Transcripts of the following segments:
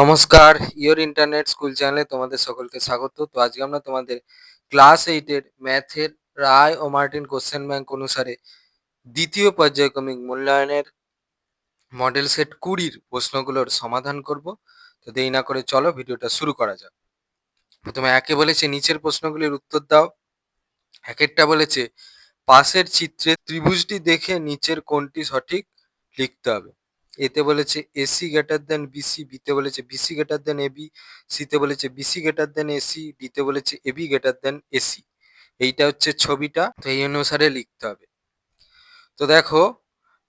নমস্কার, your internet school চ্যানেলে তোমাদের সকলকে স্বাগত। তো আজকে আমরা তোমাদের ক্লাস 8 এর ম্যাথের রায় ও মার্টিন কোশ্চেন ব্যাংক অনুসারে দ্বিতীয় পর্যায়ক্রমিক মূল্যায়নের মডেল সেট 20 প্রশ্নগুলোর সমাধান করব। তো দেরি না করে চলো ভিডিওটা শুরু করা যাক। প্রথমে একে বলেছে নিচের প্রশ্নগুলির উত্তর দাও। একেরটা বলেছে পাশের চিত্রে ত্রিভুজটি দেখে নিচের কোনটি সঠিক লিখতে হবে। এতে বলেছে এসি গ্রেটার দেন বিসি, বিতে বলেছে বিসি গ্রেটার দেন এবি, সিতে বলেছে বিসি গ্রেটার দেন এসি, ডিতে বলেছে এবি গ্রেটার দেন এসি। এইটা হচ্ছে ছবিটা, তো এই অনুসারে লিখতে হবে। তো দেখো,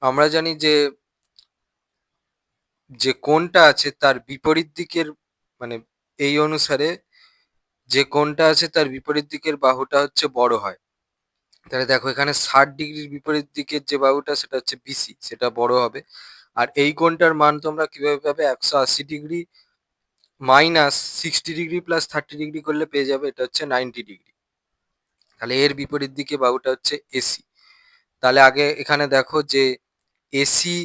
আমরা জানি যে যে কোণটা আছে তার বিপরীত দিকের মানে এই অনুসারে যে কোণটা আছে তার বিপরীত দিকের বাহুটা হচ্ছে বড় হয়। তাহলে দেখো এখানে 60 ডিগ্রির বিপরীত দিকের যে বাহুটা সেটা হচ্ছে বিসি, সেটা বড় হবে। আর এই কোণটার মান তোমরা কিভাবে পাবে? 180 degree minus 60 degree plus 30 degree করলে পেয়ে যাবে, এটা হচ্ছে 90 ডিগ্রি। তাহলে এর বিপরীত দিকে বাহুটা হচ্ছে এসি। তাহলে আগে এখানে দেখো যে এসি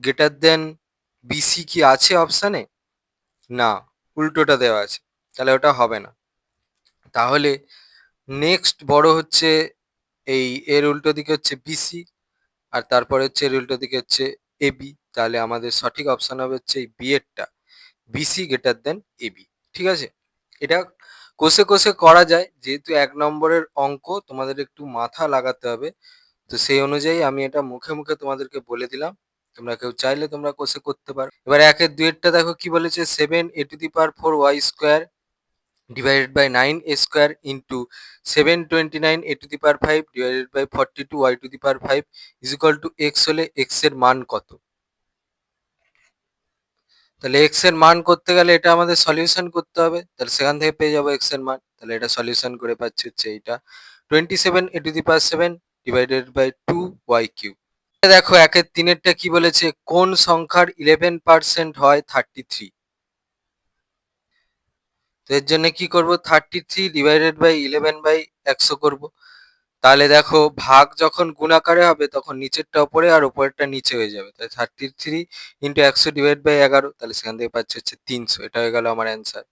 গ্রেটার দেন বিসি কি আছে অপশানে? না, উল্টোটা দেওয়া আছে, তাহলে ওটা হবে না। তাহলে নেক্সট বড় হচ্ছে এই এর উল্টো দিকে হচ্ছে বিসি, আর তারপরে হচ্ছে এর উল্টো দিকে হচ্ছে এবি। তাহলে আমাদের সঠিক অপশন হবে হচ্ছে এই বি এরটা, বিসি গ্রেটার দেন এবি। ঠিক আছে, এটা কোষে কোষে করা যায়, যেহেতু 1 নম্বরের অঙ্ক তোমাদের একটু মাথা লাগাতে হবে, তো সেই অনুযায়ী আমি এটা মুখে মুখে তোমাদেরকে বলে দিলাম। তোমরা কেউ চাইলে তোমরা কোষে করতে পারো। এবার একের দুয়েরটা দেখো কি বলেছে, 7a⁴y² divided by 9a² into 729a⁵ divided by 42y⁵ is equal to x হলে x এর মান কত? তাহলে x এর মান করতে গেলে এটা আমাদের সলিউশন করতে হবে, তাহলে সেখান থেকে পেয়ে যাবো x এর মান। তাহলে এটা সলিউশন করে পাচ্ছি হচ্ছে এইটা 27a⁷ divided by 2y³ দেখো একের তিনেরটা কি বলেছে, কোন সংখ্যার 11% হয় 33? তো এর জন্য কি করব, 33 ডিভাইডেড বাই 11/100 করব। তাহলে দেখো ভাগ যখন গুণাকারে হবে তখন নিচেরটা উপরে আর উপরেরটা নিচে হয়ে যাবে। তাহলে 33 ইন্টু 100 ডিভাইড বাই 11, তাহলে সেখান থেকে পাচ্ছি হচ্ছে 300। এটা হয়ে গেল আমার অ্যান্সার।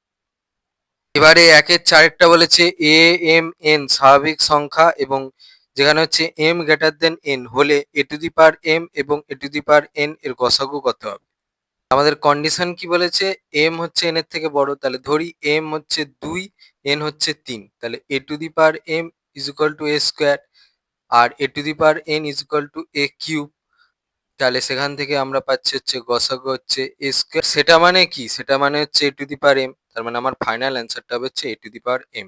এবারে একের চারেরটা বলেছে এ এম এন স্বাভাবিক সংখ্যা এবং যেখানে হচ্ছে এম গ্রেটার দেন এন হলে a⁴m এবং a⁴n এর গসাগু কত হবে? আমাদের কন্ডিশন কি বলেছে, এম হচ্ছে এন এর থেকে বড়, তাহলে ধরি এম হচ্ছে 2, এন হচ্ছে 3, তাহলে a⁴m is equal to a square আর a⁴n is equal to a cube. তাহলে সেখান থেকে আমরা পাচ্ছি হচ্ছে গসাগু হচ্ছে a স্কোয়ার। সেটা মানে কি? সেটা মানে হচ্ছে a⁴m, তার মানে আমার ফাইনাল অ্যান্সারটা হচ্ছে a⁴m।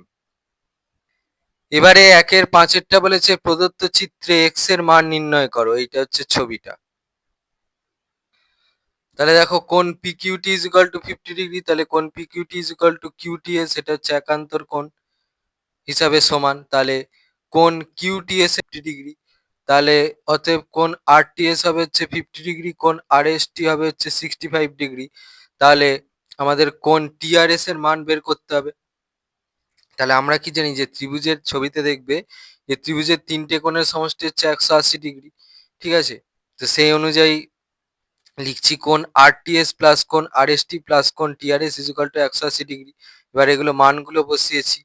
এবারে একের পাঁচেরটা বলেছে প্রদত্ত চিত্রে এক্স এর মান নির্ণয় করো, এইটা হচ্ছে ছবিটা। তাহলে দেখো কোন পিকিউটি ইজ ইকুয়াল টু 50 ডিগ্রি, তাহলে কোন পিকিউটি ইজ ইকুয়াল টু কিউটিএস, এটা হচ্ছে একান্তর কোণ হিসাবে সমান। তাহলে কোন কিউটিএস 50 ডিগ্রি, তাহলে অতএব কোন আরটিএস হবে হচ্ছে 50 ডিগ্রি, কোন আরএসটি হবে হচ্ছে 65 ডিগ্রি। তাহলে আমাদের কোন টিআরএস এর মান বের করতে হবে। তাহলে আমরা কি জানি যে ত্রিভুজের ছবিতে দেখবে যে ত্রিভুজের তিনটে কোণের সমষ্টি হচ্ছে 180 ডিগ্রি। ঠিক আছে, তো সেই অনুযায়ী লিখছি কোন আরটিএস প্লাস কোন আরএসটি প্লাস কোন TRS is equal two 180 degree. এবার এগুলো মানগুলো বসিয়েছি,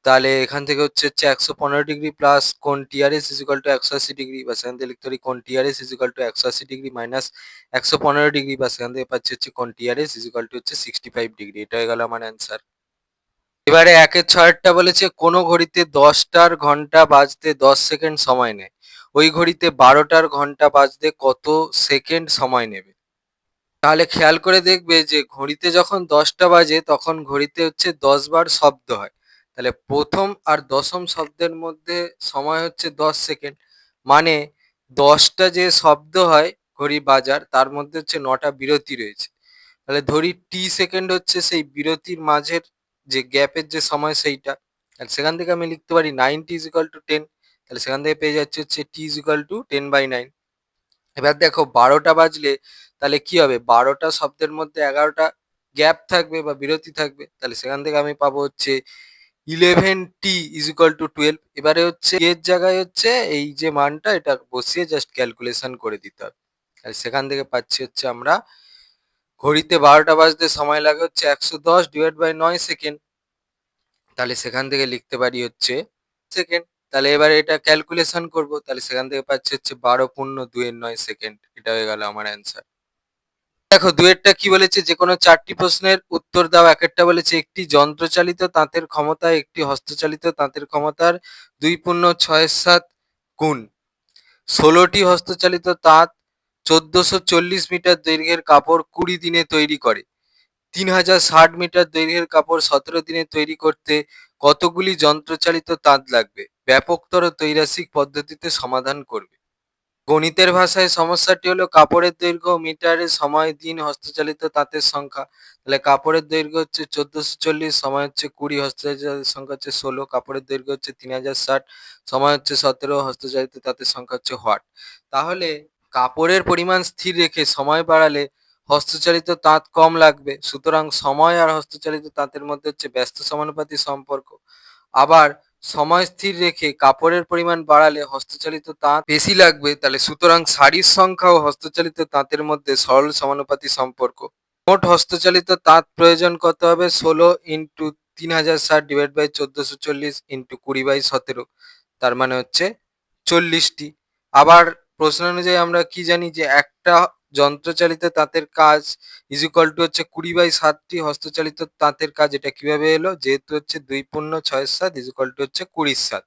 তাহলে এখান থেকে হচ্ছে 115 ডিগ্রি প্লাস কোন TRS is equal two 180 degree, বা সেখান থেকে লিখতে পারি কোন TRS is equal two 180 degree minus 115 degree, বা সেখান থেকে পাচ্ছি হচ্ছে কোন টিআরএস ইজ ইকুয়াল টু হচ্ছে 65 ডিগ্রি। এটা হয়ে গেল আমার অ্যান্সার। এবারে একের ছয়েরটা বলেছে কোনো ঘড়িতে 10টার ঘন্টা বাজতে 10 সেকেন্ড সময় নেয়, ওই ঘড়িতে 12টার ঘন্টা বাজতে কত সেকেন্ড সময় নেবে? তাহলে খেয়াল করে দেখবে যে ঘড়িতে যখন 10টা বাজে তখন ঘড়িতে হচ্ছে 10 বার শব্দ হয়। তাহলে প্রথম আর দশম শব্দের মধ্যে সময় হচ্ছে 10 সেকেন্ড, মানে 10টা যে শব্দ হয় ঘড়ি বাজার তার মধ্যে হচ্ছে 9টা বিরতি রয়েছে। তাহলে ধরি টি সেকেন্ড হচ্ছে সেই বিরতির মাঝের যে গ্যাপের যে সময় সেইটা। তাহলে সেখান থেকে আমি লিখতে পারি 90 ইজ ইকুয়াল টু 10, তাহলে সেখান থেকে পেয়ে যাচ্ছে হচ্ছে টি ইজ ইকুয়াল টু 10/9। এবার দেখো 12টা বাজলে তাহলে কি হবে, 12টা শব্দের মধ্যে 11টা গ্যাপ থাকবে বা বিরতি থাকবে, তাহলে সেখান থেকে আমি পাবো হচ্ছে 11t ইজ ইকুয়াল টু 12। এবারে হচ্ছে এর জায়গায় হচ্ছে এই যে মানটা এটা বসিয়ে জাস্ট ক্যালকুলেশন করে দিতে হবে। তাহলে সেখান থেকে পাচ্ছি হচ্ছে আমরা ঘড়িতে 12টা বাজতে সময় লাগে হচ্ছে 110 ডিভাইড বাই 9 সেকেন্ড। তাহলে সেখান থেকে লিখতে পারি হচ্ছে সেকেন্ড। তাহলে এবারে এটা ক্যালকুলেশন করব, তাহলে সেখান থেকে পাচ্ছি হচ্ছে 12 পূর্ণ 2 এর 9 সেকেন্ড। এটা হয়ে গেল আমার অ্যান্সার। দেখো দুয়েরটা কি বলেছে, যে কোনো 4টি প্রশ্নের উত্তর দাও। একেরটা বলেছে একটি যন্ত্রচালিত তাঁতের ক্ষমতা একটি হস্তচালিত তাঁতের ক্ষমতার 2.67 গুণ। 16টি হস্তচালিত তাঁত 1440 মিটার দৈর্ঘ্যের কাপড় 20 দিনে তৈরি করে। 3060 মিটার দৈর্ঘ্যের কাপড় 17 দিনে তৈরি করতে কতগুলি যন্ত্রচালিত তাঁত লাগবে? ব্যাপকতর ত্রৈরাসিক পদ্ধতিতে সমাধান করবে। গণিতের ভাষায় সমস্যাটি হলো কাপড়ের দৈর্ঘ্য মিটারে, সময়, দিন, হস্তচালিত তাঁতের সংখ্যা। তাহলে কাপড়ের দৈর্ঘ্য হচ্ছে 1440, সময় হচ্ছে 20, হস্তচালিত তাঁতের সংখ্যা হচ্ছে 16, কাপড়ের দৈর্ঘ্য হচ্ছে 3060, সময় হচ্ছে 17, হস্তচালিত তাঁতের সংখ্যা হচ্ছে ওয়াট। তাহলে কাপড়ের পরিমাণ স্থির রেখে সময় বাড়ালে হস্তচালিত তাঁত কম লাগবে, সুতরাং সময় আর হস্তচালিত তাঁতের মধ্যে হচ্ছে ব্যস্ত সমানুপাতিক সম্পর্ক। আবার সময় স্থির রেখে কাপড়ের পরিমাণ বাড়ালে হস্তচালিত তাঁত বেশি লাগবে, তাহলে সুতরাং শাড়ির সংখ্যা ও হস্তচালিত তাঁতের মধ্যে সরল সমানুপাতিক সম্পর্ক। মোট হস্তচালিত তাঁত প্রয়োজন কত হবে? 16 ইন্টু 3060 ডিভাইড বাই 1440 ইন্টু 20/17, তার মানে হচ্ছে 40টি। আবার প্রশ্ন অনুযায়ী আমরা কি জানি যে একটা যন্ত্রচালিত তাঁতের কাজ ইজ ইকুয়াল টু হচ্ছে 20/7টি হস্তচালিত তাঁতের কাজ। এটা কিভাবে এলো? যেহেতু হচ্ছে 2.67 ইজ ইকুয়াল টু হচ্ছে 20/7।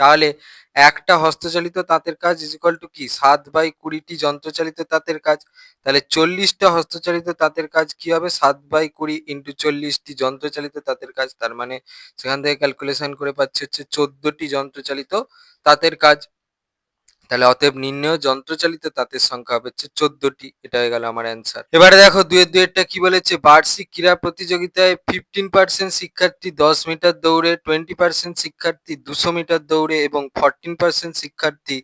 তাহলে একটা হস্তচালিত তাঁতের কাজ ইজ ইকুয়াল টু কি 7/20টি যন্ত্রচালিত তাঁতের কাজ। তাহলে 40টা হস্তচালিত তাঁতের কাজ কি হবে? 7/20 ইন্টু 40টি যন্ত্রচালিত তাঁতের কাজ, তার মানে সেখান থেকে ক্যালকুলেশন করে পাচ্ছি হচ্ছে 14টি যন্ত্রচালিত তাঁতের কাজ। তাহলে অতএব নির্ণেয় যন্ত্রচালিত তাঁতের সংখ্যা হবে হচ্ছে 14টি। এটা হয়ে গেল আমার অ্যান্সার। এবারে দেখো দুয়েরটা কি বলেছে, বার্ষিক ক্রীড়া প্রতিযোগিতায় 15% শিক্ষার্থী 10 মিটার দৌড়ে, 20% শিক্ষার্থী 200 মিটার দৌড়ে এবং 14% শিক্ষার্থী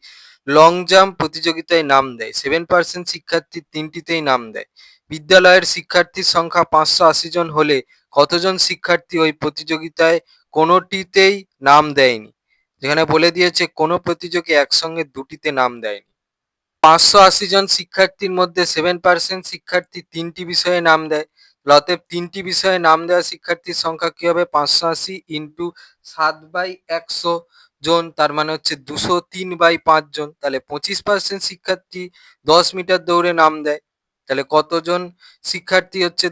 লং জাম্প প্রতিযোগিতায় নাম দেয়। 7% শিক্ষার্থী তিনটিতেই নাম দেয়। বিদ্যালয়ের শিক্ষার্থীর সংখ্যা 580 জন হলে কতজন শিক্ষার্থী ওই প্রতিযোগিতায় কোনোটিতেই নাম দেয়নি? যেখানে বলে দিয়েছে কোনো প্রতিযোগী একসঙ্গে দুটিতে নাম দেয়নি। 580 জন শিক্ষার্থীর মধ্যে 7% শিক্ষার্থী তিনটি বিষয়ে নাম দেয়। অতএব তিনটি বিষয়ে নাম দেওয়া শিক্ষার্থীর সংখ্যা কি হবে? 580 ইন্টু 7/100 জন, তার মানে হচ্ছে 203/5 জন। তাহলে 25% শিক্ষার্থী 10 মিটার দৌড়ে নাম দেয়। তাহলে কতজন শিক্ষার্থী হচ্ছে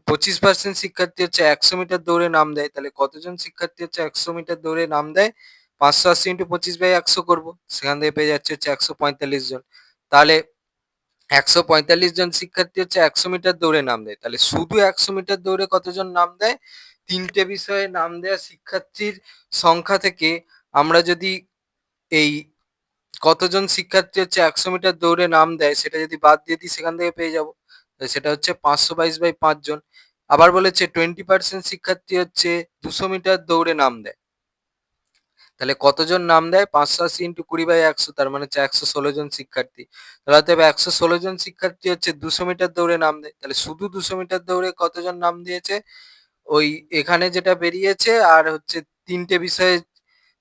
25% শিক্ষার্থী হচ্ছে 100 মিটার দৌড়ে নাম দেয়। তাহলে কতজন শিক্ষার্থী হচ্ছে 100 মিটার দৌড়ে নাম দেয়? 580 ইন্টু 25/100 করবো, সেখান থেকে পেয়ে যাচ্ছে হচ্ছে 145 জন। তাহলে 145 জন শিক্ষার্থী হচ্ছে 100 মিটার দৌড়ে নাম দেয়। তাহলে শুধু 100 মিটার দৌড়ে কতজন নাম দেয়? তিনটে বিষয়ে নাম দেওয়া শিক্ষার্থীর সংখ্যা থেকে আমরা যদি এই কতজন শিক্ষার্থী হচ্ছে 100 মিটার দৌড়ে নাম দেয় সেটা যদি বাদ দিয়ে দিই, সেখান থেকে পেয়ে যাবো। সেটা হচ্ছে 522/5 জন। আবার বলেছে 20% শিক্ষার্থী হচ্ছে 200 মিটার দৌড়ে নাম দেয়। তাহলে কতজন নাম দেয়? 580 ইন্টু 20/100, তার মানে হচ্ছে 116 জন শিক্ষার্থী। তাহলে অতএব 116 জন শিক্ষার্থী হচ্ছে 200 মিটার দৌড়ে নাম দেয়। তাহলে শুধু 200 মিটার দৌড়ে কতজন নাম দিয়েছে? ওই এখানে যেটা বেরিয়েছে আর হচ্ছে তিনটে বিষয়ে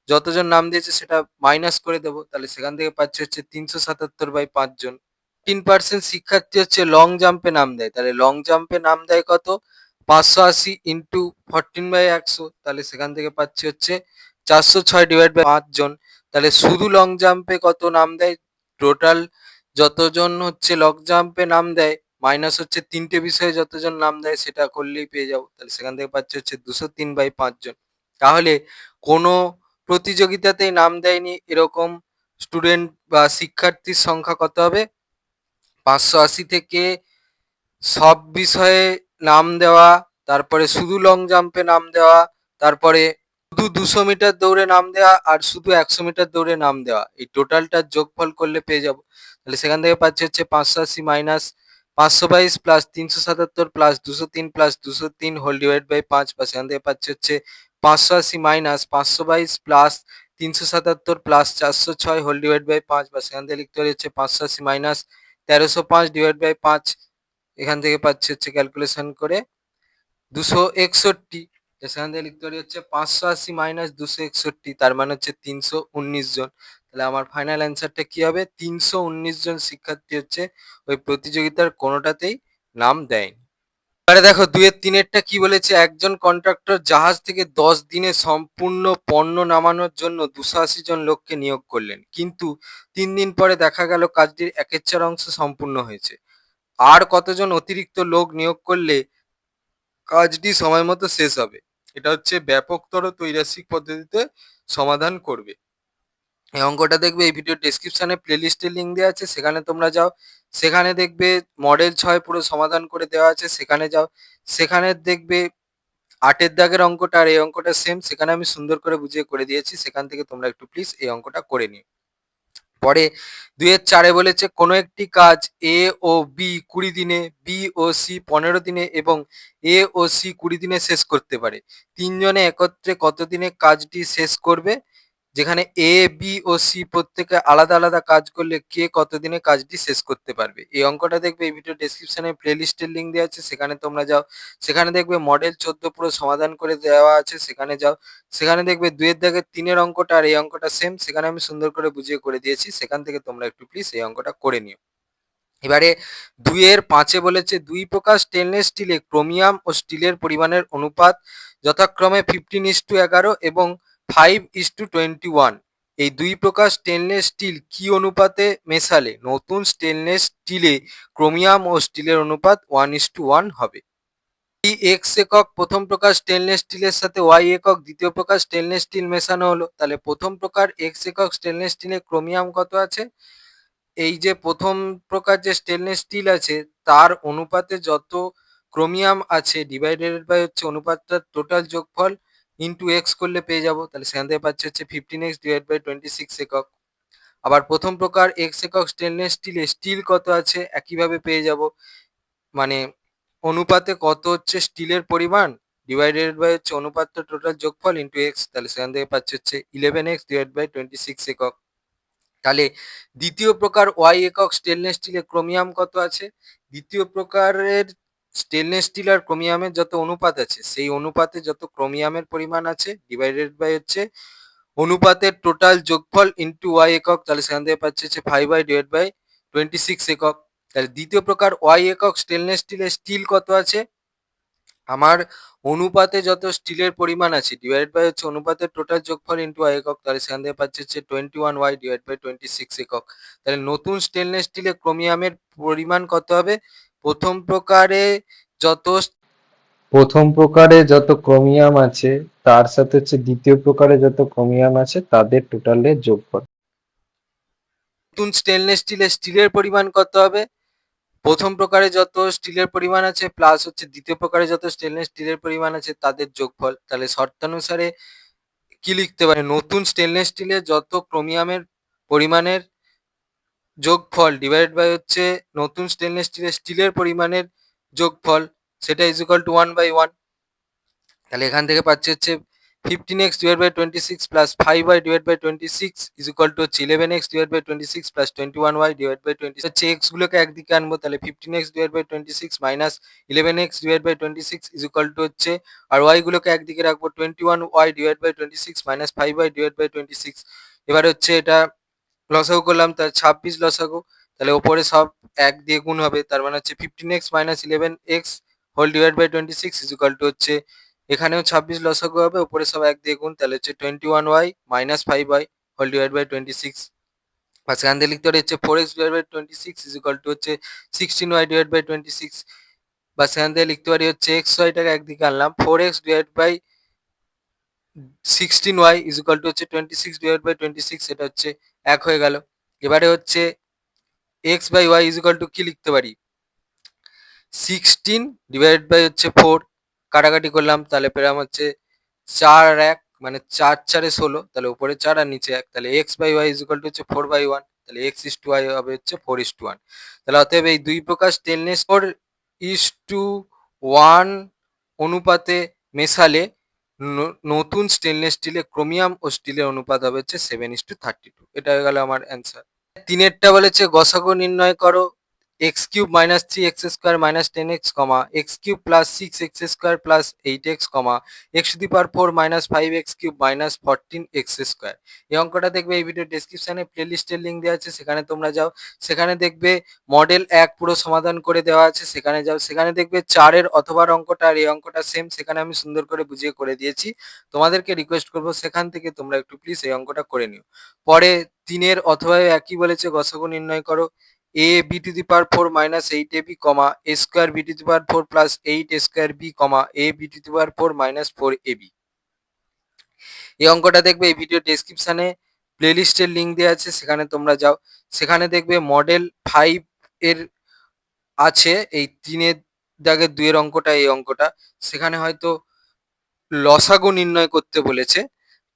যতজন নাম দিয়েছে সেটা মাইনাস করে দেবো। তাহলে সেখান থেকে পাচ্ছি হচ্ছে 377/5 জন। 15% শিক্ষার্থী হচ্ছে লং জাম্পে নাম দেয়। তাহলে লং জাম্পে নাম দেয় কত? 580 ইন্টু 14/100, তাহলে সেখান থেকে পাচ্ছি হচ্ছে 406 ডিভাইড বাই 5 জন। তাহলে শুধু লং জাম্পে কত নাম দেয়? টোটাল যতজন হচ্ছে লং জাম্পে নাম দেয় মাইনাস হচ্ছে তিনটে বিষয়ে যতজন নাম দেয় সেটা করলেই পেয়ে যাবো। তাহলে সেখান থেকে পাচ্ছি হচ্ছে 203/5 জন। তাহলে কোনো প্রতিযোগিতাতেই নাম দেয়নি এরকম স্টুডেন্ট বা শিক্ষার্থীর সংখ্যা কত হবে? 580 থেকে সব বিষয়ে নাম দেওয়া, তারপরে শুধু লং জাম্পে নাম দেওয়া, তারপরে শুধু 200 মিটার দৌড়ে নাম দেওয়া আর শুধু 100 মিটার দৌড়ে নাম দেওয়া, এই টোটালটার যোগফল করলে পেয়ে যাব। তাহলে সেখান থেকে পাচ্ছি হচ্ছে 580 minus 522 plus 377 plus 203 plus 203 whole divide by 5, বা সেখান থেকে পাচ্ছি হচ্ছে 580 minus 522 plus 377 plus 406 whole divide by 5, বা সেখান থেকে লিখতে পারি হচ্ছে 580 মাইনাস 1305 ডিভাইড বাই 5। এখান থেকে পাচ্ছি হচ্ছে ক্যালকুলেশন করে 261। সেখান থেকে লিখতে পারি হচ্ছে 580 মাইনাস 261, তার মানে হচ্ছে 319 জন। তাহলে আমার ফাইনাল অ্যান্সারটা কি হবে? 319 জন শিক্ষার্থী হচ্ছে ওই প্রতিযোগিতার কোনোটাতেই নাম দেয়নি। এবারে দেখো ২ এর ৩ কি বলেছে, একজন কন্ট্রাক্টর জাহাজ থেকে ১০ দিনে সম্পূর্ণ পণ্য নামানোর জন্য ২৮০ জন লোককে নিয়োগ করলেন, কিন্তু ৩ দিন পরে দেখা গেল কাজটির ১/৪ অংশ সম্পূর্ণ হয়েছে। আর কতজন অতিরিক্ত লোক নিয়োগ করলে কাজটি সময় মতো শেষ হবে? এটা হচ্ছে ব্যাপকতর ত্রৈরাসিক পদ্ধতিতে সমাধান করবে। এই অঙ্কটা দেখবে এই ভিডিও ডেসক্রিপশনে প্লেলিস্টের লিঙ্ক দেওয়া আছে, সেখানে তোমরা যাও। সেখানে দেখবে মডেল ৬ পুরো সমাধান করে দেওয়া আছে, সেখানে যাও। সেখানে দেখবে ৮ এর দাগের অঙ্কটা আর এই অঙ্কটা সেম, সেখানে আমি সুন্দর করে বুঝিয়ে করে দিয়েছি, সেখান থেকে তোমরা একটু প্লিজ এই অঙ্কটা করে নিও। পরে ২ এর ৪ বলেছে কোনো একটি কাজ এ ও বি ২০ দিনে, বি ও সি ১৫ দিনে এবং এ ও সি ২০ দিনে শেষ করতে পারে। ৩ জনে একত্রে কত দিনে কাজটি শেষ করবে? যেখানে এ, বি ও সি প্রত্যেকে আলাদা আলাদা কাজ করলে কে কতদিনে কাজটি শেষ করতে পারবে? এই অঙ্কটা দেখবে এই ভিডিও ডেসক্রিপশনে প্লেলিস্টের লিঙ্ক দেওয়া আছে, সেখানে তোমরা যাও। সেখানে দেখবে মডেল ১৪ পুরো সমাধান করে দেওয়া আছে, সেখানে যাও। সেখানে দেখবে ২ এর দাগের ৩ এর অঙ্কটা আর এই অঙ্কটা সেম, সেখানে আমি সুন্দর করে বুঝিয়ে করে দিয়েছি, সেখান থেকে তোমরা একটু প্লিজ এই অঙ্কটা করে নিও। এবারে ২ এর ৫ বলেছে ২ প্রকার স্টেনলেস স্টিলে ক্রোমিয়াম ও স্টিলের পরিমাণের অনুপাত যথাক্রমে 15:11 এবং 5:21। এই ২ প্রকার স্টেনলেস স্টিল কি অনুপাতে মেশালে নতুন স্টেনলেস স্টিলে ক্রোমিয়াম ও স্টিলের অনুপাত 1:1 হবে? এই এক্স একক প্রথম প্রকার স্টেনলেস স্টিলের সাথে ওয়াই একক দ্বিতীয় প্রকার স্টেনলেস স্টিল মেশানো হলো, তাহলে প্রথম প্রকার এক্স একক স্টেনলেস স্টিলে ক্রোমিয়াম কত আছে? এই যে প্রথম প্রকার যে স্টেনলেস স্টিল আছে তার অনুপাতে যত ক্রোমিয়াম আছে ডিভাইডেড বাই হচ্ছে অনুপাতটার টোটাল যোগফল ইন্টু এক্স করলে পেয়ে যাবো, তাহলে সেখান থেকে পাচ্ছি হচ্ছে 15x ডিভাইড বাই 26 একক। আবার প্রথম প্রকার এক্স একক স্টেনলেস স্টিলে স্টিল কত আছে একইভাবে পেয়ে যাব, মানে অনুপাতে কত হচ্ছে স্টিলের পরিমাণ ডিভাইডেড বাই হচ্ছে অনুপাতটা টোটাল যোগফল ইন্টু এক্স, তাহলে সেখান থেকে পাচ্ছি হচ্ছে 11x ডিভাইড বাই 26 একক। তাহলে দ্বিতীয় প্রকার ওয়াই একক স্টেনলেস স্টিলে ক্রোমিয়াম কত আছে? দ্বিতীয় প্রকারের স্টেনলেস স্টিল আর ক্রোমিয়ামের যত অনুপাত আছে সেই অনুপাতে যত ক্রোমিয়ামের পরিমাণ আছে ডিভাইডেড বাই হচ্ছে অনুপাতের টোটাল যোগফল ইন্টু ওয়াই একক, তাহলে সেখান থেকে পাচ্ছে হচ্ছে 5y ডিভাইড বাই 26 একক। তাহলে দ্বিতীয় প্রকার ওয়াই একক স্টেনলেস স্টিলে স্টিল কত আছে? আমার অনুপাতে যত স্টিলের পরিমাণ আছে ডিভাইড বাই হচ্ছে অনুপাতের টোটাল যোগফল ইন্টু ওয়াই একক, তাহলে সেখান থেকে পাচ্ছি হচ্ছে 21y ডিভাইড বাই 26 একক। তাহলে নতুন স্টেনলেস স্টিলে ক্রোমিয়ামের পরিমাণ কত হবে? প্রথম প্রকারে যত প্রথম প্রকারে যত ক্রোমিয়াম আছে তার সাথে হচ্ছে দ্বিতীয় প্রকারে যত ক্রোমিয়াম আছে তাদের টোটালের যোগফল। নতুন স্টেনলেস স্টিলে স্টিলের পরিমাণ কত হবে? প্রথম প্রকারে যত স্টিলের পরিমাণ আছে প্লাস হচ্ছে দ্বিতীয় প্রকারে যত স্টেনলেস স্টিলের পরিমাণ আছে তাদের যোগফল। তাহলে শর্তানুসারে কি লিখতে পারি? নতুন স্টেনলেস স্টিলে যত ক্রোমিয়ামের পরিমাণের যোগফল ডিভাইড বাই হচ্ছে নতুন স্টেনলেস স্টিলের স্টিলের পরিমাণের যোগফল, সেটা ইজ ইকুয়াল টু 1/1। তাহলে এখান থেকে পাচ্ছি হচ্ছে 15x divide by 26 plus 5y divide by 26 is equal to হচ্ছে 11x divide by 26 plus 21y divide by 26 হচ্ছে x গুলোকে একদিকে আনবো, তাহলে 15x divide by 26 minus 11x divide by 26 is equal to হচ্ছে আর y গুলোকে একদিকে রাখবো 21y divide by 26 minus 5y divide by 26। এবার হচ্ছে এটা লসাগু করলাম, তার 26 লসাগু, তাহলে ওপরে সব 1 দিয়ে গুণ হবে, তার মানে হচ্ছে 15x minus 11x whole divide by 26 is equal to হচ্ছে এখানেও 26 লসাগু হবে, উপরে সব 1 দিয়ে গুণ, তাহলে হচ্ছে 21y minus 5y whole divide by 26। আর সেখান থেকে লিখতে পারি হচ্ছে 4x divide by 26 is equal to হচ্ছে 16y ডিভাইড বাই 26, বা সেখান থেকে লিখতে পারি হচ্ছে xyটাকে একদিকে আনলাম 4x divide by 16y is equal to হচ্ছে 26 ডিভাইড বাই 26, এটা হচ্ছে 1 হয়ে গেল। এবারে হচ্ছে x by y is equal to কি লিখতে পারি? 16 ডিভাইড বাই হচ্ছে 4, কাটাকাটি করলাম, তাহলে পেলাম হচ্ছে 4 আর 1 মানে 4 4 16, তাহলে উপরে 4 আর নিচে 1, তাহলে x by y is equal to হচ্ছে 4/1, তাহলে x ইস টু y হবে হচ্ছে 4:1। তাহলে অতএব এই দুই প্রকার স্টেনলেস 4:1 অনুপাতে মেশালে নতুন স্টেনলেস স্টিলে ক্রোমিয়াম ও স্টিলের অনুপাত হবে হচ্ছে 7:32। এটা হয়ে গেল আমার অ্যান্সার। 3 বলেছে গসাগু নির্ণয় করো x cube minus 3x square minus 10x comma x cube plus 6x square plus 8x comma x to the power 4 minus 5x cube minus 14x square. এই অঙ্কটা দেখবে এই ভিডিও ডেসক্রিপশনে প্লেলিস্টের লিঙ্ক দেওয়া আছে, সেখানে তোমরা যাও। সেখানে দেখবে মডেল 1 পুরো সমাধান করে দেওয়া আছে, সেখানে যাও। সেখানে দেখবে 4-এর অথবার অঙ্কটা আর এই অঙ্কটা সেম, সেখানে আমি সুন্দর করে বুঝিয়ে করে দিয়েছি। তোমাদেরকে রিকোয়েস্ট করবো সেখান থেকে তোমরা একটু প্লিজ এই অঙ্কটা করে নিও। পরে 3-এর অথবা একই বলেছে, গসাগু নির্ণয় করো। a b to the power 4 minus 8ab comma a square b to the power 4 plus 8 a square b comma a b to the power 4 minus 4ab। এই অঙ্কটা দেখবে এই ভিডিও ডেসক্রিপশনে প্লেলিস্টের লিঙ্ক দেওয়া আছে, সেখানে তোমরা যাও। সেখানে দেখবে মডেল 5 এর আছে এই 3-এর দাগের 2-এর অঙ্কটা, এই অঙ্কটা সেখানে হয়তো লসাগু নির্ণয় করতে বলেছে,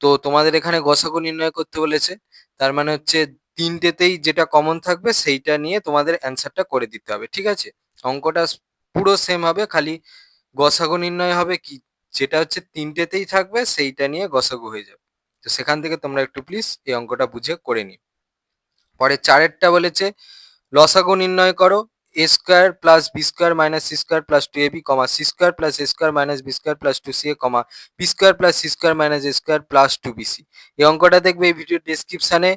তো তোমাদের এখানে গসাগু নির্ণয় করতে বলেছে। তার মানে হচ্ছে তিনটেতেই যেটা কমন থাকবে সেইটা নিয়ে তোমাদের অ্যান্সারটা করে দিতে হবে, ঠিক আছে? অঙ্কটা পুরো সেম হবে, খালি গসাগু নির্ণয় হবে কি, যেটা হচ্ছে তিনটেতেই থাকবে সেইটা নিয়ে গসাগু হয়ে যাবে। তো সেখান থেকে তোমরা একটু প্লিজ এই অঙ্কটা বুঝে করে নিও। পরে 4-এরটা বলেছে লসাগু নির্ণয় করো a square plus B square minus C square plus 2ab comma C square plus A square minus B square plus 2ca comma B square plus C square minus A square plus 2bc। এই অঙ্কটা দেখবে এই video ডেসক্রিপশনে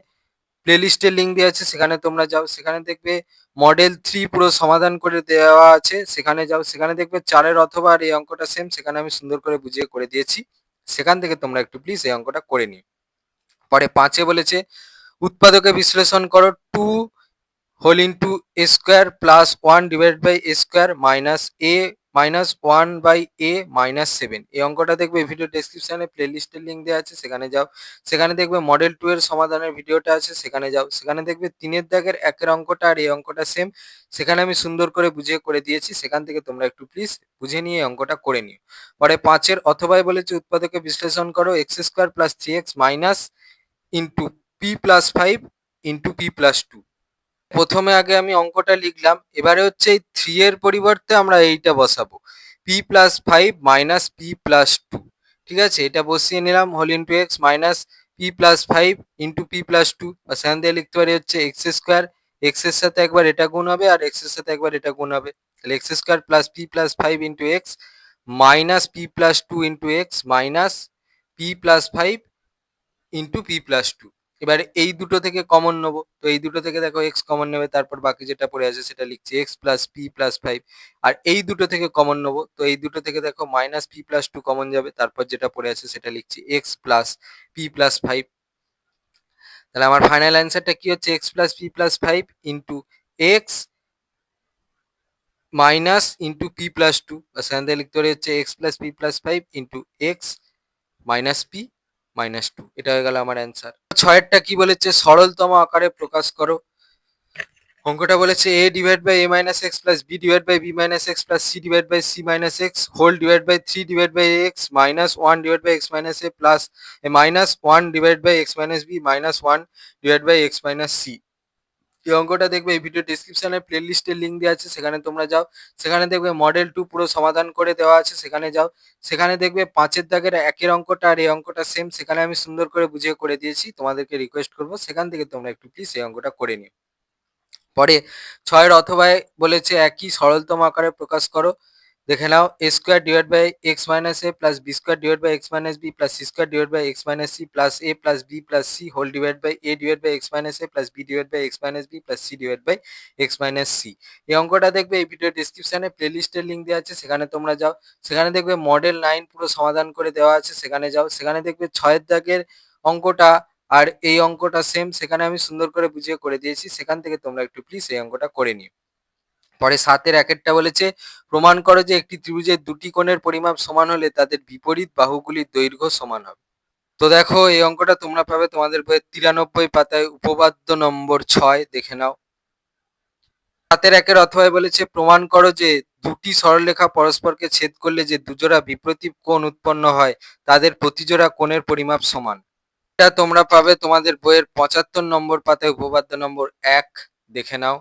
প্লেলিস্টের link দেওয়া আছে, সেখানে তোমরা যাও। সেখানে দেখবে মডেল 3 পুরো সমাধান করে দেওয়া আছে, সেখানে যাও। সেখানে দেখবে 4-এর অথবা আর এই অঙ্কটা সেম, সেখানে আমি সুন্দর করে বুঝিয়ে করে দিয়েছি, সেখান থেকে তোমরা একটু প্লিজ এই অঙ্কটা করে নিও। পরে 5-এ বলেছে উৎপাদকে বিশ্লেষণ করো 2 whole into A square plus 1 divide by A square minus A minus 1 by A minus 7। এই অঙ্কটা দেখবে ভিডিও ডেসক্রিপশনে প্লেলিস্টের লিঙ্ক দেওয়া আছে, সেখানে যাও। সেখানে দেখবে মডেল 2 এর সমাধানের ভিডিওটা আছে, সেখানে যাও। সেখানে দেখবে 3-এর দাগের 1-এর অঙ্কটা আর এই অঙ্কটা সেম, সেখানে আমি সুন্দর করে বুঝিয়ে করে দিয়েছি, সেখান থেকে তোমরা একটু প্লিজ বুঝে নিয়ে এই অঙ্কটা করে নিও। পরে 5-এর অথবাই বলেছে উৎপাদকে বিশ্লেষণ করো x square plus 3x minus into P plus 5 into P plus 2। প্রথমে আগে আমি অঙ্কটা লিখলাম, এবারে হচ্ছে এই 3 এর পরিবর্তে আমরা এইটা বসাবো, P plus 5 minus P plus 2। ঠিক আছে, এটা বসিয়ে নিলাম whole into X minus P plus 5 into P plus 2, বা সেখান দিয়ে লিখতে পারি হচ্ছে এক্স স্কোয়ার, এক্স এর সাথে একবার এটা গুণ হবে আর এক্স এর সাথে একবার এটা গুণ হবে, তাহলে x square plus P plus 5 into X minus P plus 2 into X minus P plus 5 into P plus 2। এবারে এই দুটো থেকে কমন নেবো, তো এই দুটো থেকে দেখো এক্স কমন নেবে, তারপর বাকি যেটা পড়ে আছে সেটা লিখছি এক্স প্লাস পি প্লাস 5। আর এই দুটো থেকে কমন নেবো, তো এই দুটো থেকে দেখো মাইনাস পি প্লাস 2 কমন যাবে, তারপর যেটা পড়ে আছে সেটা লিখছি এক্স প্লাস পি প্লাস 5। তাহলে আমার ফাইনাল অ্যান্সারটা কি হচ্ছে x plus P plus 5 into X minus into P plus 2, বা সেখান থেকে লিখতে পারি হচ্ছে x plus P plus 5 into X minus P minus 2। এটা হয়ে গেল আমার অ্যান্সার। 6-এরটা কি বলেছে, সরলতম আকারে প্রকাশ করো। অঙ্কটা বলেছে a divide by a minus X plus b divide by b minus X plus c divide by c minus X whole divide by 3 divide by x minus 1 divide by x minus a plus minus 1 divide by x minus b minus 1 divide by x minus c। এই অঙ্কটা দেখবে এই video ডিসক্রিপশনে প্লেলিস্টের link দেওয়া আছে, সেখানে তোমরা যাও। সেখানে দেখবে মডেল 2 পুরো সমাধান করে দেওয়া আছে, সেখানে যাও। সেখানে দেখবে 5-এর দাগের 1-এর অঙ্কটা আর এই অঙ্কটা সেম, সেখানে আমি সুন্দর করে বুঝিয়ে করে দিয়েছি, তোমাদেরকে রিকোয়েস্ট করবো সেখান থেকে তোমরা একটু প্লিজ এই অঙ্কটা করে নিও। পরে 6-এর অথবায় বলেছে একই সরলতম আকারে প্রকাশ করো। দেখে নাও a square divide by x minus a plus B square divide by x minus b plus C square divide by x minus c plus a plus b plus c whole divide by a divide by x minus a plus b divide by x minus b plus c divide by x minus c. এই অঙ্কটা দেখবে এই video ডিসক্রিপশনে প্লেলিস্টের link দেওয়া আছে, সেখানে তোমরা যাও। সেখানে দেখবে মডেল 9 পুরো সমাধান করে দেওয়া আছে, সেখানে যাও। সেখানে দেখবে 6-এর দাগের অঙ্কটা আর এই অঙ্কটা সেম, সেখানে আমি সুন্দর করে বুঝিয়ে করে দিয়েছি, সেখান থেকে তোমরা একটু প্লিজ এই অঙ্কটা করে নিও। পরে 7-এর 1-এরটা বলেছে প্রমাণ করো যে একটি ত্রিভুজের দুটি কোণের পরিমাপ সমান হলে তাদের বিপরীত বাহুগুলির দৈর্ঘ্য সমান হবে। তো দেখো এই অঙ্কটা তোমরা পাবে তোমাদের বইয়ের 93 পাতায় উপপাদ্য নম্বর 6, দেখে নাও। 7-এর 1-এর অথবায় বলেছে প্রমাণ করো যে দুটি সরলরেখা পরস্পরকে ছেদ করলে যে দুজোড়া বিপরীত কোণ উৎপন্ন হয় তাদের প্রতিজোড়া কোণের পরিমাপ সমান। এটা তোমরা পাবে তোমাদের বইয়ের 75 নম্বর পাতায় উপপাদ্য নম্বর 1, দেখে নাও।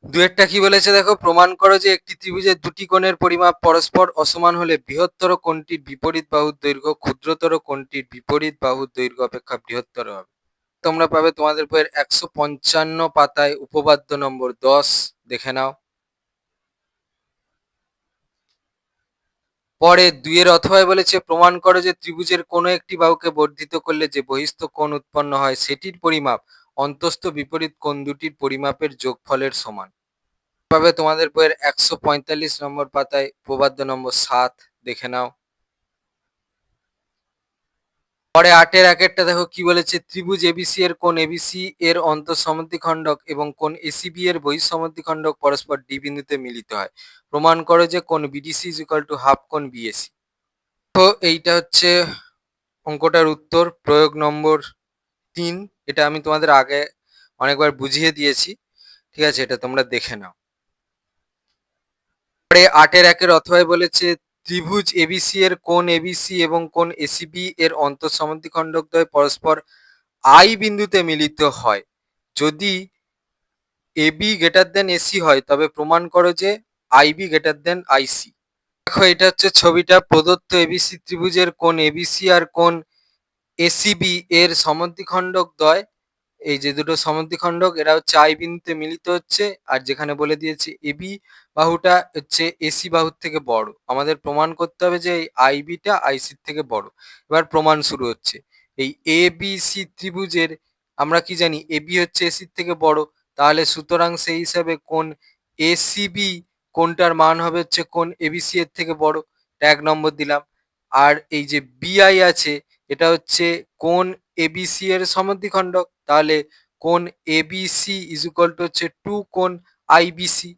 2-এরটা কি বলেছে দেখো, প্রমাণ করো যে একটি ত্রিভুজের দুটি কোণের পরিমাপ পরস্পর অসমান হলে বৃহত্তর কোণটির বিপরীত বাহুর দৈর্ঘ্য ক্ষুদ্রতর কোণটির বিপরীত বাহুর দৈর্ঘ্য অপেক্ষা বৃহত্তর হবে। তোমরা পাবে তোমাদের বইয়ের 155 পাতায় উপপাদ্য নম্বর 10, দেখে নাও। পরে 2 এর অথবায় বলেছে প্রমাণ করো যে ত্রিভুজের কোনো একটি বাহুকে বর্ধিত করলে যে বহিস্থ কোণ উৎপন্ন হয় সেটির পরিমাপ অন্তস্থ বিপরীত কোণ দুটির পরিমাপের যোগফলের সমান। পাবে তোমাদের বইয়ের 145 নম্বর পাতায় উপপাদ্য নম্বর 7, দেখে নাও। পরে 8 এর 1 দেখো কি বলেছে, ত্রিভুজ এবিসি এর কোণ এবিসি এর অন্তঃসমদ্বিখণ্ডক এবং কোণ এসিবি এর বহিঃসমদ্বিখণ্ডক পরস্পর ডি বিন্দুতে মিলিত হয়। প্রমাণ করো যে কোণ BDC is equal to half কোণ বিএসি। তো এইটা হচ্ছে অঙ্কটার উত্তর, প্রয়োগ নম্বর 3। এটা আমি তোমাদের আগে অনেকবার বুঝিয়ে দিয়েছি, ঠিক আছে, এটা তোমরা দেখে নাও। পরে 8 এর 1 অথবায় বলেছে ত্রিভুজ এবিসি এর কোণ এবিসি এবং কোণ এসিবি এর অন্তঃসমদ্বিখণ্ডকদ্বয় পরস্পর আই বিন্দুতে মিলিত হয়। যদি এবি গ্রেটার দেন এসি হয় তবে প্রমাণ করো যে আইবি গ্রেটার দেন আইসি। দেখো এটা হচ্ছে ছবিটা, প্রদত্ত এবিসি ত্রিভুজের কোণ এবিসি আর কোণ এসিবি এর সমদ্বিখণ্ডক দ্বয়, এই যে দুটো সমদ্বিখণ্ডক এরা হচ্ছে আই বিন্দুতে মিলিত হচ্ছে, আর যেখানে বলে দিয়েছে এবি বাহুটা হচ্ছে এসি বাহুর থেকে বড়। আমাদের প্রমাণ করতে হবে যে এই আইবিটা আইসির থেকে বড়। এবার প্রমাণ শুরু হচ্ছে। এই এ বি সি ত্রিভুজের আমরা কি জানি, এবি হচ্ছে এসির থেকে বড়, তাহলে সুতরাং সেই হিসাবে কোণ এসিবি কোণটার মান হবে হচ্ছে কোণ এবিসি এর থেকে বড়, 1 নম্বর দিলাম। আর এই যে বিআই আছে এটা হচ্ছে কোণ এবিসি এর সমদ্বিখণ্ডক, তাহলে কোণ এবিসি ইজ ইকুয়াল টু হচ্ছে 2 কোণ আইবিসি।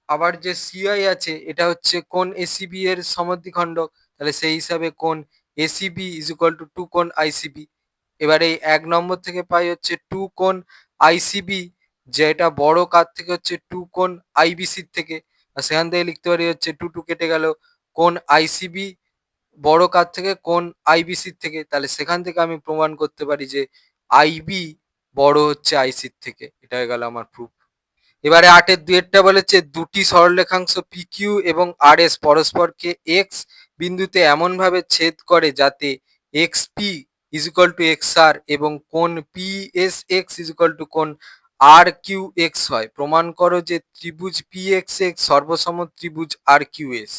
আবার যে সিআই আছে এটা হচ্ছে কোণ এসিবি এর সমদ্বিখণ্ডক, তাহলে সেই হিসাবে কোণ এসিবি ইজ ইকুয়াল টু 2 কোণ আইসিবি। এবারে এই 1 নম্বর থেকে পাই হচ্ছে 2 কোণ আইসিবি, যেটা বড় কার থেকে হচ্ছে 2 কোণ আইবিসির থেকে, আর সেখান থেকে লিখতে পারি হচ্ছে 2 2 কেটে গেল, কোণ আইসিবি বড় কার থেকে, কোণ আইবিসির থেকে, তাহলে সেখান থেকে আমি প্রমাণ করতে পারি যে আইবি বড় হচ্ছে আইসির থেকে। এটা হয়ে গেল আমার প্রুফ। এবারে 8 এর 2 বলেছে দুটি সরলরেখাংশ পিকিউ এবং আরএস পরস্পরকে এক্স বিন্দুতে এমন ভাবে ছেদ করে যাতে X P is equal to X R এবং কোণ P S X is equal to কোণ আর কিউ এক্স হয়। প্রমাণ করো যে ত্রিভুজ পি এক্স এক্স সর্বসম ত্রিভুজ আর কিউ এস।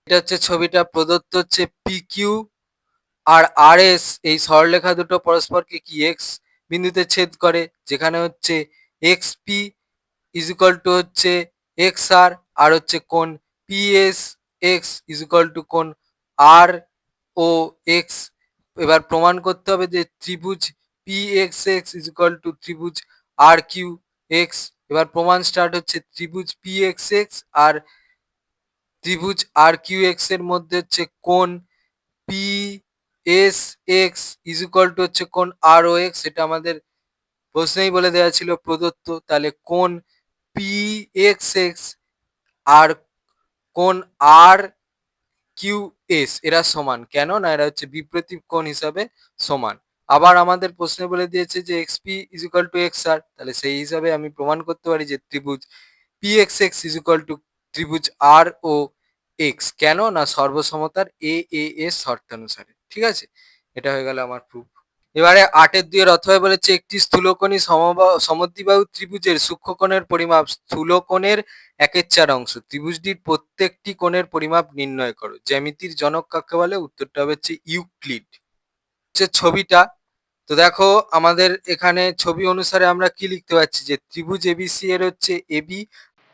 এটা হচ্ছে ছবিটা, প্রদত্ত হচ্ছে পি কিউ আর আর এস এই সরলরেখা দুটো পরস্পরকে কি এক্স বিন্দুতে ছেদ করে, যেখানে হচ্ছে x P is equal to হচ্ছে এক্স আর হচ্ছে কোণ P S X is equal to কোণ আর ও এক্স। এবার প্রমাণ করতে হবে যে ত্রিভুজ P X X is equal to ত্রিভুজ আর কিউ এক্স। এবার প্রমাণ স্টার্ট হচ্ছে, ত্রিভুজ পি এক্স এক্স আর ত্রিভুজ আর কিউ এক্স এর মধ্যে হচ্ছে কোণ P S X is equal to হচ্ছে কোণ আর ও এক্স, এটা আমাদের প্রশ্নেই বলে দেওয়া ছিল প্রদত্ত। তাহলে কোণ পি এক্স এক্স আর কোণ আর কিউ এস এরা সমান, কেন না এরা হচ্ছে বিপরীত কোণ হিসাবে সমান। আবার আমাদের প্রশ্নে বলে দিয়েছে যে X P is equal to X R, তাহলে সেই হিসাবে আমি প্রমাণ করতে পারি যে ত্রিভুজ P X X is equal to ত্রিভুজ আর ও এক্স, কেন না সর্বসমতার এ এ এর শর্তানুসারে। ঠিক আছে, এটা হয়ে গেল আমার প্রুফ। এবারে 8 এর 2 অথবায় বলেছে একটি স্থূলকোণী সমদ্বিবাহু ত্রিভুজের সূক্ষ্মকোণের পরিমাপ স্থূলকোণের 1/4 অংশ। ত্রিভুজটির প্রত্যেকটি কোণের পরিমাপ নির্ণয় করো। জ্যামিতির জনক কাকে বলে? উত্তরটা হবে হচ্ছে ইউক্লিড। হচ্ছে ছবিটা, তো দেখো আমাদের এখানে ছবি অনুসারে আমরা কি লিখতে পারছি যে ত্রিভুজ এবিসি এর হচ্ছে এবি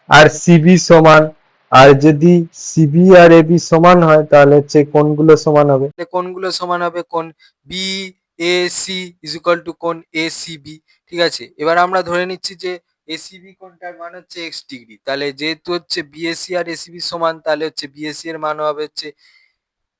আর সিবি সমান, আর যদি সিবি আর এবি সমান হয় তাহলে হচ্ছে কোণগুলো সমান হবে। কোণগুলো সমান হবে কোণ B A C is equal to কোণ এ সি বি। ঠিক আছে, এবার আমরা ধরে নিচ্ছি যে এসিবি কোণটার মান হচ্ছে এক্স ডিগ্রি, তাহলে যেহেতু হচ্ছে বিএসসি আর এসিবি সমান, তাহলে হচ্ছে বিএসসি এর মান হবে হচ্ছে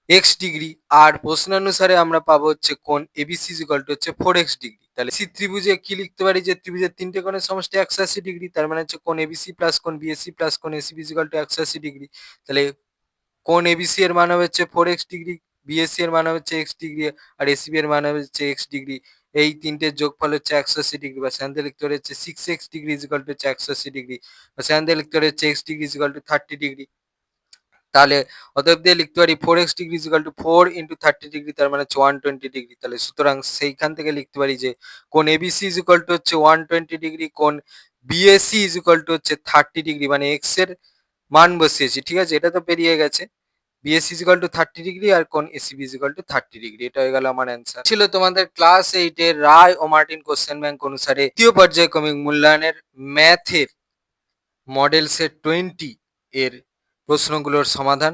এক্স ডিগ্রি, আর প্রশ্নানুসারে আমরা পাবো হচ্ছে কোণ এবিসি ইজ ইকুয়াল টু হচ্ছে 4x ডিগ্রি। তাহলে সি ত্রিভুজে কি লিখতে পারি যে ত্রিভুজের তিনটে কোণের সমষ্টি 180 ডিগ্রি, তার মানে হচ্ছে কোণ এবিসি প্লাস কোণ বিএসসি প্লাস কোণ ACB is equal two 180 degree. তাহলে কোণ এবিসি এর মান হবে হচ্ছে 4x ডিগ্রি, বিএসসি এর মান হবে হচ্ছে x ডিগ্রি, আর এসিবি এর মান হবে হচ্ছে x ডিগ্রি। এই তিনটের যোগফল হচ্ছে 180 ডিগ্রি, বা সেখান থেকে লিখতে পারি হচ্ছে 6x degree is equal to হচ্ছে 180 ডিগ্রি, বা সেখান থেকে লিখতে পারি হচ্ছে x degree is equal to 30 degree. তাহলে অতএব দিয়ে লিখতে পারি 4x degree equal to 4 into 30 degree, তার মানে হচ্ছে 120 ডিগ্রি। তাহলে সুতরাং সেইখান থেকে লিখতে পারি যে কোণ এবিসি ইজ ইকুয়াল টু হচ্ছে 120 ডিগ্রি, কোণ বিএসি ইজ ইকুয়াল টু হচ্ছে 30 ডিগ্রি, মানে এক্স এর মান বসিয়েছি, ঠিক আছে, এটা তো বেরিয়ে গেছে। BAC is equal to 30 degree আর কোণ ACB is equal to 30 degree, এটা হয়ে গেল আমার অ্যান্সার। ছিল তোমাদের ক্লাস 8 এর রায় ও মার্টিন কোশ্চেন ব্যাংক অনুসারে তৃতীয় পর্যায়ক্রমিক মূল্যায়নের ম্যাথের মডেল সেট 20 এর প্রশ্নগুলোর সমাধান।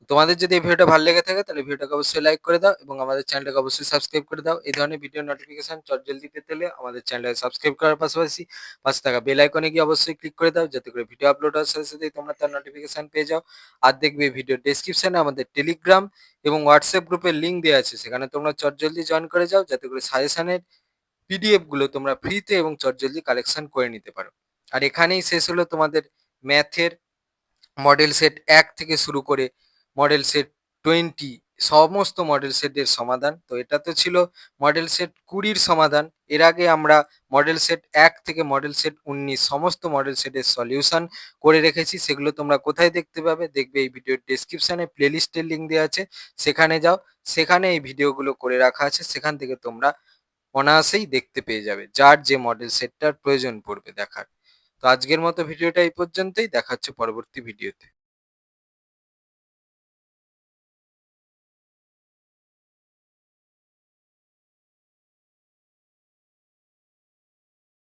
তোমাদের যদি এই ভিডিওটা ভালো লেগে থাকে তাহলে ভিডিওটাকে অবশ্যই লাইক করে দাও এবং আমাদের চ্যানেলটাকে অবশ্যই সাবস্ক্রাইব করে দাও। এই ধরনের ভিডিও নোটিফিকেশন জলদি পেতে হলে আমাদের চ্যানেলটাকে সাবস্ক্রাইব করার পাশাপাশি পাশে থাকা বেল আইকনে গিয়ে অবশ্যই ক্লিক করে দাও, যাতে করে ভিডিও আপলোড হওয়ার সাথে সাথেই তোমরা তার নোটিফিকেশন পেয়ে যাও। আর দেখবে ভিডিওর ডেসক্রিপশনে আমাদের টেলিগ্রাম এবং হোয়াটসঅ্যাপ গ্রুপের লিঙ্ক দেওয়া আছে, সেখানে তোমরা জলদি জয়েন করে যাও, যাতে করে সাজেশনের পিডিএফ গুলো তোমরা ফ্রিতে এবং জলদি কালেকশন করে নিতে পারো। আর এখানেই শেষ হলো তোমাদের ম্যাথের মডেল সেট 1 থেকে শুরু করে মডেল সেট 20 সমস্ত মডেল সেটের সমাধান। তো এটা তো ছিল মডেল সেট 20 র সমাধান। এর আগে আমরা মডেল সেট 1 থেকে মডেল সেট 19 সমস্ত মডেল সেটের সলিউশন করে রেখেছি। সেগুলো তোমরা কোথায় দেখতে পাবে? দেখবে এই ভিডিওর ডেসক্রিপশনে প্লেলিস্টের লিঙ্ক দেওয়া আছে, সেখানে যাও, সেখানে এই ভিডিওগুলো করে রাখা আছে, সেখান থেকে তোমরা অনায়াসেই দেখতে পেয়ে যাবে যার যে মডেল সেটটার প্রয়োজন পড়বে দেখার। তো আজকের মতো ভিডিওটা এই পর্যন্তই, দেখা হচ্ছে পরবর্তী ভিডিওতে।